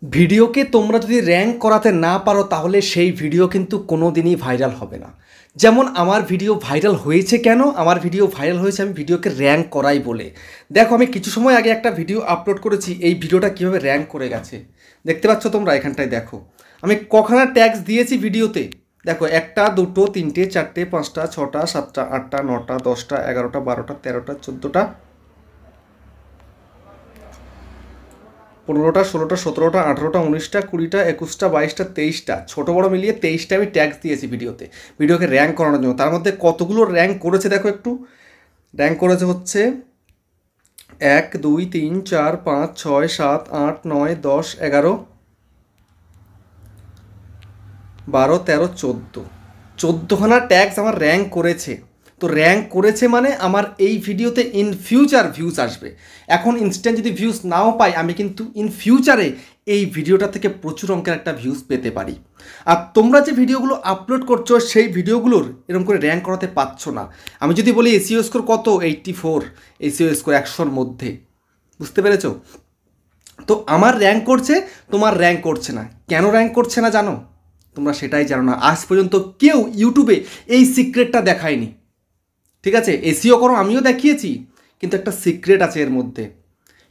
ভিডিওকে তোমরা যদি র্যাঙ্ক করাতে না পারো তাহলে সেই ভিডিও কিন্তু কোনো দিনই ভাইরাল হবে না। যেমন আমার ভিডিও ভাইরাল হয়েছে কেন? আমার ভিডিও ভাইরাল হয়েছে আমি ভিডিওকে র্যাঙ্ক করাই বলে। দেখো, আমি কিছু সময় আগে একটা ভিডিও আপলোড করেছি, এই ভিডিওটা কীভাবে র্যাঙ্ক করে গেছে দেখতে পাচ্ছ তোমরা। এখানটায় দেখো আমি কখানা ট্যাক্স দিয়েছি ভিডিওতে। দেখো, 1টা 2টো 3টে 4টে 5টা 6টা 7টা 8টা 9টা 10টা 11টা 12টা 13টা 14টা 15টা 16টা 17টা 18টা 19টা 20টা 21টা 22টা 23টা, ছোটো বড়ো মিলিয়ে 23টা আমি ট্যাক্স দিয়েছি ভিডিওকে র্যাঙ্ক করানোর জন্য। তার মধ্যে কতগুলো র্যাঙ্ক করেছে দেখো একটু। র্যাঙ্ক করেছে হচ্ছে 1 2 3 4 5 6 7 8 9 10 11 12 13 14খানা ট্যাক্স আমার র্যাঙ্ক করেছে। তো র্যাঙ্ক করেছে মানে আমার এই ভিডিওতে ইন ফিউচার ভিউজ আসবে। এখন ইনস্ট্যান্ট যদি ভিউজ নাও পাই, আমি কিন্তু ইন ফিউচারে এই ভিডিওটা থেকে প্রচুর অঙ্কের একটা ভিউজ পেতে পারি। আর তোমরা যে ভিডিওগুলো আপলোড করছো সেই ভিডিওগুলোর এরকম করে র্যাঙ্ক করাতে পারছো না। আমি যদি বলি এসইও স্কোর কত, 84 এসইও স্কোর 100-র মধ্যে, বুঝতে পেরেছো? তো আমার র্যাঙ্ক করছে, তোমার র্যাঙ্ক করছে না। কেন র্যাঙ্ক করছে না জানো? তোমরা সেটাই জানো না। আজ পর্যন্ত কেউ ইউটিউবে এই সিক্রেটটা দেখায়নি। ঠিক আছে, এসইও করো আমিও দেখিয়েছি, কিন্তু একটা সিক্রেট আছে এর মধ্যে।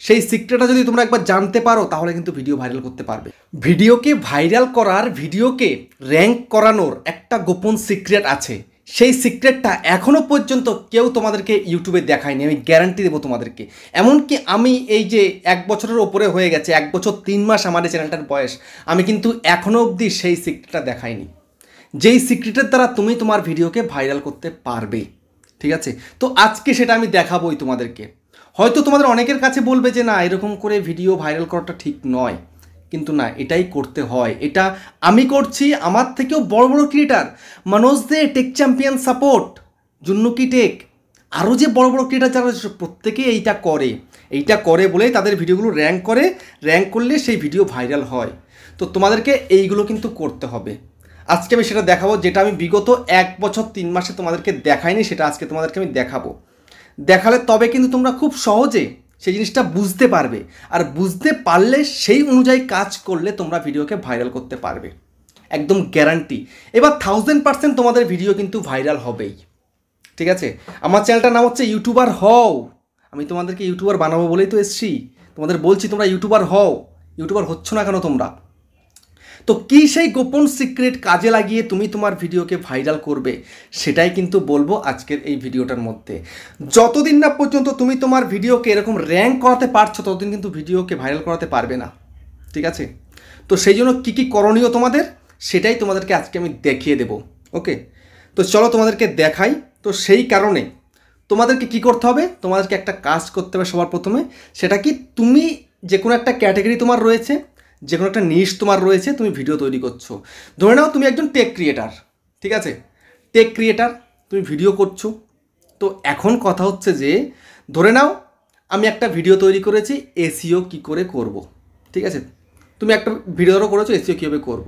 সেই সিক্রেটটা যদি তোমরা একবার জানতে পারো তাহলে কিন্তু ভিডিও ভাইরাল করতে পারবে। ভিডিওকে ভাইরাল করার, ভিডিওকে র্যাঙ্ক করানোর একটা গোপন সিক্রেট আছে। সেই সিক্রেটটা এখনও পর্যন্ত কেউ তোমাদেরকে ইউটিউবে দেখায়নি, আমি গ্যারান্টি দেবো তোমাদেরকে। এমনকি আমি এই যে 1 বছরের ওপরে হয়ে গেছে, 1 বছর 3 মাস আমার এই চ্যানেলটার বয়স, আমি কিন্তু এখনও অবধি সেই সিক্রেটটা দেখাইনি, যেই সিক্রেটের দ্বারা তুমি তোমার ভিডিওকে ভাইরাল করতে পারবে। ঠিক আছে, তো আজকে সেটা আমি দেখাবোই তোমাদেরকে। হয়তো তোমাদের অনেকের কাছে বলবে যে না, এরকম করে ভিডিও ভাইরাল করাটা ঠিক নয়, কিন্তু না, এটাই করতে হয়। এটা আমি করছি, আমার থেকেও বড় বড় ক্রিয়েটার, মনোজ দে, টেক চ্যাম্পিয়ন সাপোর্ট, জুন্নুকি টেক, আরও যে বড় বড় ক্রিয়েটার যারা প্রত্যেকেই এইটা করে বলেই তাদের ভিডিওগুলো র্যাঙ্ক করে। র্যাঙ্ক করলে সেই ভিডিও ভাইরাল হয়। তো তোমাদেরকে এইগুলো কিন্তু করতে হবে। আজকে আমি সেটা দেখাবো, যেটা আমি বিগত 1 বছর 3 মাসে তোমাদেরকে দেখাইনি, সেটা আজকে তোমাদেরকে আমি দেখাবো। দেখালে তবে কিন্তু তোমরা খুব সহজে সেই জিনিসটা বুঝতে পারবে, আর বুঝতে পারলে সেই অনুযায়ী কাজ করলে তোমরা ভিডিওকে ভাইরাল করতে পারবে, একদম গ্যারান্টি। এবার 1000% তোমাদের ভিডিও কিন্তু ভাইরাল হবেই। ঠিক আছে, আমার চ্যানেলটার নাম হচ্ছে ইউটিউবার হও। আমি তোমাদেরকে ইউটিউবার বানাবো বলেই তো এসছি। তোমাদের বলছি তোমরা ইউটিউবার হও। ইউটিউবার হচ্ছ না কেন তোমরা? তো কী সেই গোপন সিক্রেট কাজে লাগিয়ে তুমি তোমার ভিডিওকে ভাইরাল করবে, সেটাই কিন্তু বলবো আজকের এই ভিডিওটার মধ্যে। যতদিন না পর্যন্ত তুমি তোমার ভিডিওকে এরকম র্যাঙ্ক করাতে পারছো, ততদিন কিন্তু ভিডিওকে ভাইরাল করাতে পারবে না। ঠিক আছে, তো সেই জন্য কী কী করণীয় তোমাদের, সেটাই তোমাদেরকে আজকে আমি দেখিয়ে দেব। ওকে, তো চলো তোমাদেরকে দেখাই। তো সেই কারণে তোমাদেরকে কি করতে হবে, তোমাদেরকে একটা কাজ করতে হবে সবার প্রথমে। সেটা কি, তুমি যে কোনো একটা ক্যাটাগরি তোমার রয়েছে, যে কোনো একটা নিশ তোমার রয়েছে, তুমি ভিডিও তৈরি করছো। ধরে নাও তুমি একজন টেক ক্রিয়েটার। ঠিক আছে, টেক ক্রিয়েটার, তুমি ভিডিও করছো। তো এখন কথা হচ্ছে যে, ধরে নাও আমি একটা ভিডিও তৈরি করেছি এসইও কী করে করব। ঠিক আছে, তুমি একটা ভিডিও করেছো এসইও কীভাবে করব।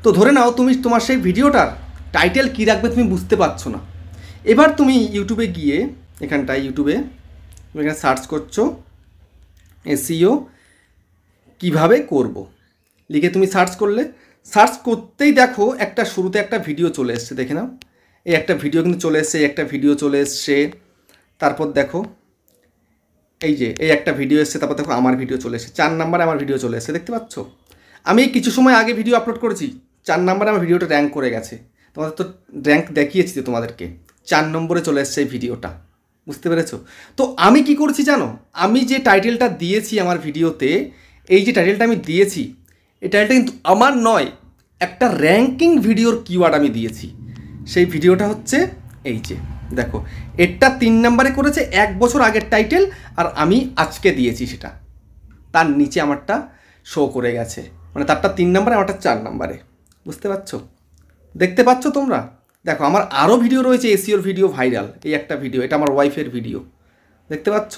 তো ধরে নাও তুমি তোমার সেই ভিডিওটার টাইটেল কী রাখবে তুমি বুঝতে পারছো না। এবার তুমি ইউটিউবে গিয়ে, এখানটায় ইউটিউবে তুমি এখানে সার্চ করছো এসইও কিভাবে করব লিখে তুমি সার্চ করলে, সার্চ করতেই দেখো একটা শুরুতে একটা ভিডিও চলে এসছে, দেখে নাও। এই একটা ভিডিও কিন্তু চলে এসছে, এই একটা ভিডিও চলে এসছে। তারপর দেখো এই যে এই একটা ভিডিও এসছে, তারপর দেখো আমার ভিডিও চলে এসছে, 4 নম্বরে আমার ভিডিও চলে এসছে, দেখতে পাচ্ছ? আমি কিছু সময় আগে ভিডিও আপলোড করেছি, 4 নম্বরে আমার ভিডিওটা র্যাঙ্ক করে গেছে। তোমাদের তো র্যাঙ্ক দেখিয়েছি তো তোমাদেরকে, 4 নম্বরে চলে এসছে এই ভিডিওটা, বুঝতে পেরেছো? তো আমি কি করছি জানো, আমি যে টাইটেলটা দিয়েছি আমার ভিডিওতে, এই যে টাইটেলটা আমি দিয়েছি, এই টাইটেলটা কিন্তু আমার নয়, একটা র্যাঙ্কিং ভিডিওর কিওয়ার্ড আমি দিয়েছি। সেই ভিডিওটা হচ্ছে এই যে দেখো, এটা 3 নম্বরে করেছে, 1 বছর আগের টাইটেল, আর আমি আজকে দিয়েছি সেটা, তার নিচে আমারটা শো করে গেছে, মানে তারটা 3 নম্বরে, আমারটা 4 নম্বরে, বুঝতে পারছো? দেখতে পাচ্ছ তোমরা? দেখো আমার আরও ভিডিও রয়েছে এসইওর ভিডিও ভাইরাল, এই একটা ভিডিও, এটা আমার ওয়াইফের ভিডিও, দেখতে পাচ্ছ?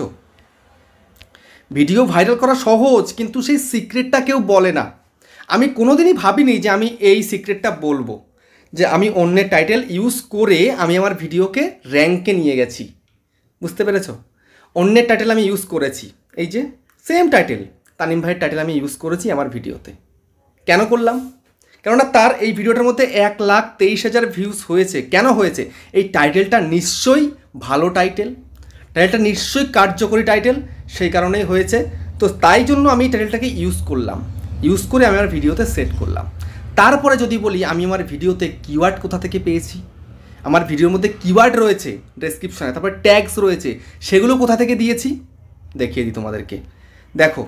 ভিডিও ভাইরাল করা সহজ, কিন্তু সেই সিক্রেটটা কেউ বলে না। আমি কোনোদিনই ভাবিনি যে আমি এই সিক্রেটটা বলবো, যে আমি অন্যের টাইটেল ইউজ করে আমি আমার ভিডিওকে র্যাঙ্কে নিয়ে গেছি, বুঝতে পেরেছো? অন্যের টাইটেল আমি ইউজ করেছি, এই যে সেম টাইটেল, তানিম ভাইয়ের টাইটেল আমি ইউজ করেছি আমার ভিডিওতে। কেন করলাম? কেননা তার এই ভিডিওটার মধ্যে 1,23,000 ভিউজ হয়েছে। কেন হয়েছে? এই টাইটেলটা নিশ্চয়ই ভালো টাইটেল, টাইটেলটা নিশ্চয়ই কার্যকরী টাইটেল, সেই কারণেই হয়েছে। তো তাই জন্য আমি এই টাইটেলটাকে ইউজ করলাম, ইউজ করে আমি আমার ভিডিওতে সেট করলাম। তারপরে যদি বলি আমি আমার ভিডিওতে কিওয়ার্ড কোথা থেকে পেয়েছি, আমার ভিডিওর মধ্যে কিওয়ার্ড রয়েছে ডেসক্রিপশানে, তারপরে ট্যাগস রয়েছে, সেগুলো কোথা থেকে দিয়েছি দেখিয়ে দিই তোমাদেরকে। দেখো,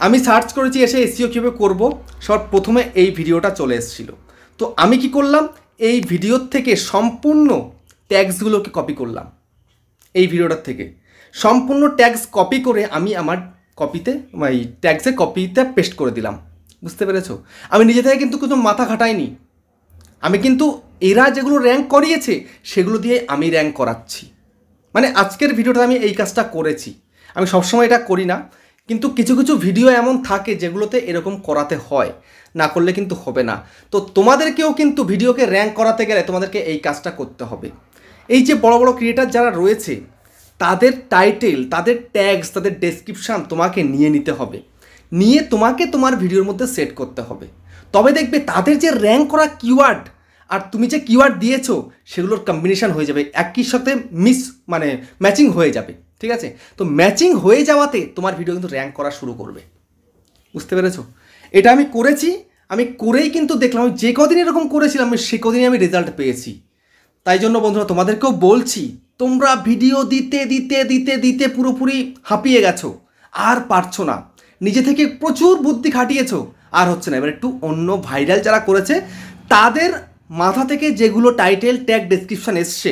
আমি সার্চ করেছি এসে এসইও কীভাবে করবো, সব প্রথমে এই ভিডিওটা চলে এসেছিলো। তো আমি কি করলাম, এই ভিডিওর থেকে সম্পূর্ণ ট্যাগসগুলোকে কপি করলাম। এই ভিডিওটার থেকে সম্পূর্ণ ট্যাগস কপি করে আমি আমার কপিতে, এই ট্যাগসে কপিতে পেস্ট করে দিলাম। বুঝতে পেরেছো? আমি নিজে থেকে কিন্তু কোনো মাথা খাটাইনি, আমি কিন্তু এরা যেগুলো র্যাঙ্ক করিয়েছে সেগুলো দিয়ে আমি র্যাঙ্ক করাচ্ছি। মানে আজকের ভিডিওটা আমি এই কাজটা করেছি। আমি সবসময় এটা করি না, কিন্তু কিছু কিছু ভিডিও এমন থাকে যেগুলোতে এরকম করাতে হয়, না করলে কিন্তু হবে না। তো তোমাদেরকেও কিন্তু ভিডিওকে র্যাঙ্ক করাতে গেলে তোমাদেরকে এই কাজটা করতে হবে। এই যে বড় বড় ক্রিয়েটার যারা রয়েছে তাদের টাইটেল, তাদের ট্যাগস, তাদের ডেসক্রিপশান তোমাকে নিয়ে নিতে হবে, নিয়ে তোমাকে তোমার ভিডিওর মধ্যে সেট করতে হবে। তবে দেখবে তাদের যে র্যাঙ্ক করা কিওয়ার্ড আর তুমি যে কিওয়ার্ড দিয়েছো সেগুলোর কম্বিনেশন হয়ে যাবে, একই সাথে ম্যাচিং হয়ে যাবে। ঠিক আছে? তো ম্যাচিং হয়ে যাওয়াতে তোমার ভিডিও কিন্তু র্যাঙ্ক করা শুরু করবে। বুঝতে পেরেছো? এটা আমি করেছি, আমি করেই কিন্তু দেখলাম, আমি যে কদিন এরকম করেছিলাম আমি সে কদিনই আমি রেজাল্ট পেয়েছি। তাই জন্য বন্ধুরা তোমাদেরকেও বলছি, তোমরা ভিডিও দিতে দিতে দিতে দিতে পুরোপুরি হাঁপিয়ে গেছো, আর পারছো না, নিজে থেকে প্রচুর বুদ্ধি খাটিয়েছো, আর হচ্ছে না। এবার একটু অন্য ভাইরাল যারা করেছে তাদের মাথা থেকে যেগুলো টাইটেল ট্যাগ ডেসক্রিপশান এসছে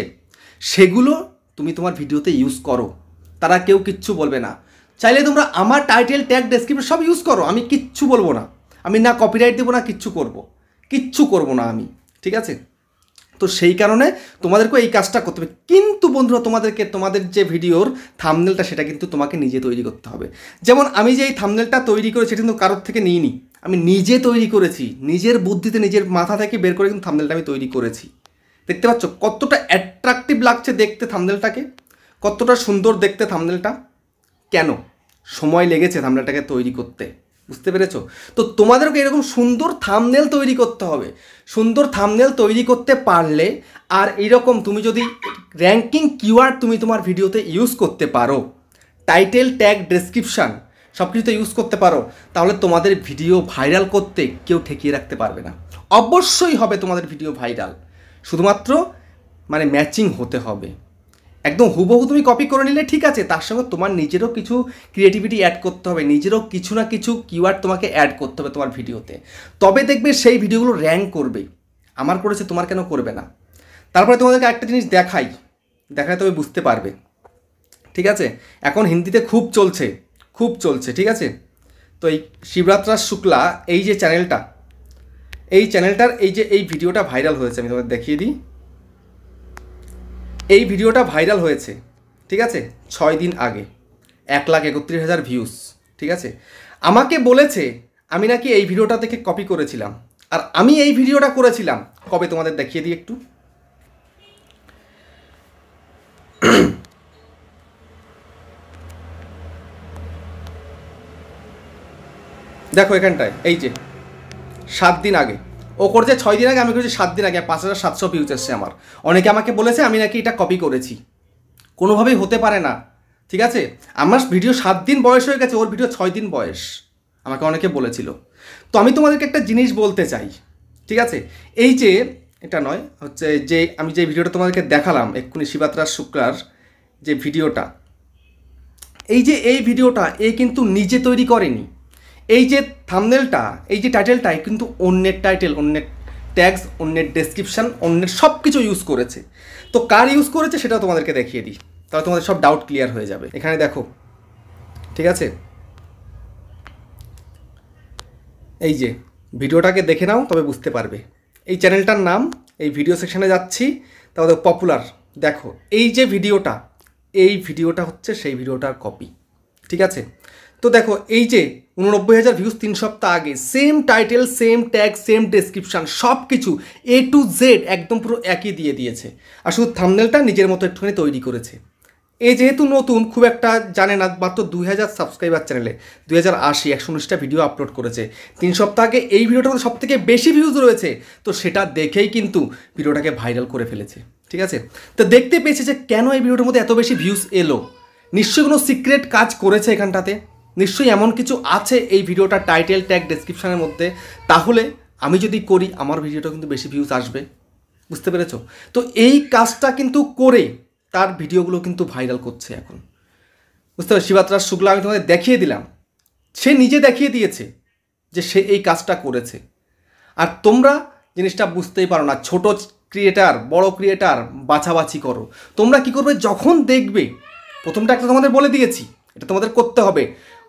সেগুলো তুমি তোমার ভিডিওতে ইউজ করো, তারা কেউ কিচ্ছু বলবে না। চাইলে তোমরা আমার টাইটেল ট্যাগ ডেসক্রিপশন সব ইউজ করো, আমি কিচ্ছু বলবো না, আমি না কপিরাইট দেবো না, কিচ্ছু করবো না আমি। ঠিক আছে? তো সেই কারণে তোমাদেরকে এই কাজটা করতে হবে। কিন্তু বন্ধুরা তোমাদেরকে তোমাদের যে ভিডিওর থাম্বনেলটা সেটা কিন্তু তোমাকে নিজে তৈরি করতে হবে। যেমন আমি যে এই থাম্বনেলটা তৈরি করেছি সেটা কিন্তু কারোর থেকে নিইনি, আমি নিজে তৈরি করেছি, নিজের বুদ্ধিতে নিজের মাথা থেকে বের করে কিন্তু থাম্বনেলটা আমি তৈরি করেছি। দেখতে পাচ্ছ কতটা অ্যাট্রাকটিভ লাগছে দেখতে থাম্বনেলটাকে, কতটা সুন্দর দেখতে থাম্বনেলটা। কেন? সময় লেগেছে থাম্বনেলটাকে তৈরি করতে। বুঝতে পেরেছো? তো তোমাদেরকে এরকম সুন্দর থাম্বনেল তৈরি করতে হবে। সুন্দর থাম্বনেল তৈরি করতে পারলে আর এইরকম তুমি যদি র্যাঙ্কিং কিওয়ার্ড তুমি তোমার ভিডিওতে ইউজ করতে পারো, টাইটেল ট্যাগ ডেসক্রিপশান সব কিছুতে ইউজ করতে পারো, তাহলে তোমাদের ভিডিও ভাইরাল করতে কেউ ঠেকিয়ে রাখতে পারবে না। অবশ্যই হবে তোমাদের ভিডিও ভাইরাল, শুধুমাত্র ম্যাচিং হতে হবে। একদম হুবহু তুমি কপি করে নিলে ঠিক আছে, তার সঙ্গে তোমার নিজেরও কিছু ক্রিয়েটিভিটি অ্যাড করতে হবে, নিজেরও কিছু না কিছু কিওয়ার্ড তোমাকে অ্যাড করতে হবে তোমার ভিডিওতে, তবে দেখবে সেই ভিডিওগুলো র্যাঙ্ক করবে। আমার করেছে, তোমার কেন করবে না? তারপরে তোমাদেরকে একটা জিনিস দেখাই তবে বুঝতে পারবে। ঠিক আছে? এখন হিন্দিতে খুব চলছে। ঠিক আছে? তো এই শিবরাত্রা শুক্লা এই যে চ্যানেলটা, এই চ্যানেলটার এই ভিডিওটা ভাইরাল হয়েছে, আমি তোমাদের দেখিয়ে দিই। এই ভিডিওটা ভাইরাল হয়েছে, ঠিক আছে, 6 দিন আগে, 1,31,000 ভিউজ। ঠিক আছে? আমাকে বলেছে আমি নাকি এই ভিডিওটা থেকে কপি করেছিলাম, আর আমি এই ভিডিওটা করেছিলাম কবে তোমাদের দেখিয়ে দিই একটু। দেখো এখানটায়, এই যে 7 দিন আগে, ও করছে 6 দিন আগে, আমি করেছি 7 দিন আগে, 5,700 ভিউজ এসছে আমার। অনেকে আমাকে বলেছে আমি নাকি এটা কপি করেছি, কোনোভাবেই হতে পারে না। ঠিক আছে? আমার ভিডিও 7 দিন বয়স হয়ে গেছে, ওর ভিডিও 6 দিন বয়স, আমাকে অনেকে বলেছিল। তো আমি তোমাদেরকে একটা জিনিস বলতে চাই। ঠিক আছে? এই যে এটা নয়, হচ্ছে যে আমি যে ভিডিওটা তোমাদেরকে দেখালাম এক্ষুনি, শিবরাত্রা শুক্লার যে ভিডিওটা, এই ভিডিওটা এ কিন্তু নিজে তৈরি করেনি। এই যে থাম্বনেলটা, এই যে টাইটেলটা কিন্তু অন্যের টাইটেল, অন্যের ট্যাগস, অন্যের ডেসক্রিপশান, অন্যের সব কিছু ইউজ করেছে। তো কার ইউজ করেছে সেটাও তোমাদেরকে দেখিয়ে দিই, তাহলে তোমাদের সব ডাউট ক্লিয়ার হয়ে যাবে। এখানে দেখো, ঠিক আছে, এই যে ভিডিওটাকে দেখে নাও তবে বুঝতে পারবে। এই চ্যানেলটার নাম, এই ভিডিও সেকশানে যাচ্ছি, তাহলে পপুলার দেখো, এই যে ভিডিওটা হচ্ছে সেই ভিডিওটার কপি। ঠিক আছে? তো দেখো এই যে 89,000 ভিউজ 3 সপ্তাহ আগে, same title, same tag, same description, সব কিছু A to Z একদম পুরো একই দিয়ে দিয়েছে, আর শুধু থাম্বনেলটা নিজের মতো একটুখানি তৈরি করেছে। এ যেহেতু নতুন, খুব একটা জানে না, মাত্র 2000 সাবস্ক্রাইবার চ্যানেলে 2080 119টা ভিডিও আপলোড করেছে। 3 সপ্তাহ আগে এই ভিডিওটার সব থেকে বেশি ভিউজ রয়েছে, তো সেটা দেখেই কিন্তু ভিডিওটাকে ভাইরাল করে ফেলেছে। ঠিক আছে, তো দেখতে পেয়েছে যে কেন এই ভিডিওটার মধ্যে এত বেশি ভিউজ এলো। নিশ্চয়ই কোনো সিক্রেট কাজ করেছে এখানটাতে, নিশ্চয়ই এমন কিছু আছে এই ভিডিওটা টাইটেল ট্যাগ ডেসক্রিপশনের মধ্যে, তাহলে আমি যদি করি আমার ভিডিওটা কিন্তু বেশি ভিউজ আসবে। বুঝতে পেরেছো? তো এই কাজটা কিন্তু করে তার ভিডিওগুলো কিন্তু ভাইরাল করছে এখন। বুঝতে পারছো? শিবাত্রাস শুক্লা আমি তোমাদের দেখিয়ে দিলাম, সে নিজে দেখিয়ে দিয়েছে যে সে এই কাজটা করেছে। আর তোমরা জিনিসটা বুঝতেই পারো না, ছোট ক্রিয়েটার বড় ক্রিয়েটার বাছাবাছি করো। তোমরা কি করবে, যখন দেখবে, প্রথমটা একটা তোমাদের বলে দিয়েছি, এটা তোমাদের করতে হবে,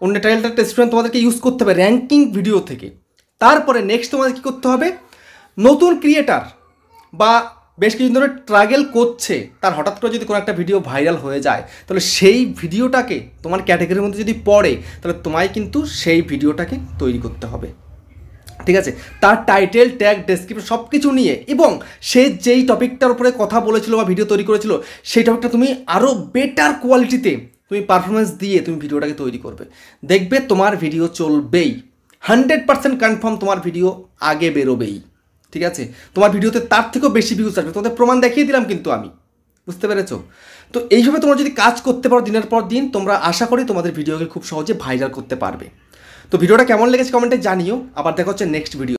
অন্য টাইটেল টেস্টমেন্ট তোমাদেরকে ইউজ করতে হবে র্যাঙ্কিং ভিডিও থেকে। তারপরে নেক্সট তোমাদের কী করতে হবে, নতুন ক্রিয়েটার বা বেশ কিছুদিন ধরে ট্রাগেল করছে, তার হঠাৎ করে যদি কোনো একটা ভিডিও ভাইরাল হয়ে যায়, তাহলে সেই ভিডিওটাকে তোমার ক্যাটাগরির মধ্যে যদি পড়ে, তাহলে তোমায় কিন্তু সেই ভিডিওটাকে তৈরি করতে হবে। ঠিক আছে, তার টাইটেল ট্যাগ ডেসক্রিপশন সব কিছু নিয়ে, এবং সে যেই টপিকটার উপরে কথা বলেছিল বা ভিডিও তৈরি করেছিল, সেই টপিকটা তুমি আরও বেটার কোয়ালিটিতে তুমি পারফরমেন্স দিয়ে তুমি ভিডিওটাকে তৈরি করবে। দেখবে তোমার ভিডিও চলবেই, 100% কনফার্ম তোমার ভিডিও আগে বেরোবেই। ঠিক আছে, তোমার ভিডিওতে তার থেকেও বেশি ভিউজ আসবে, তোমাদের প্রমাণ দেখিয়ে দিলাম কিন্তু আমি। বুঝতে পেরেছো? তো এইভাবে তোমরা যদি কাজ করতে পারো দিনের পর দিন, তোমরা আশা করি তোমাদের ভিডিওকে খুব সহজে ভাইরাল করতে পারবে। তো ভিডিওটা কেমন লেগেছে কমেন্টে জানিও। আবার দেখা হচ্ছে নেক্সট ভিডিও।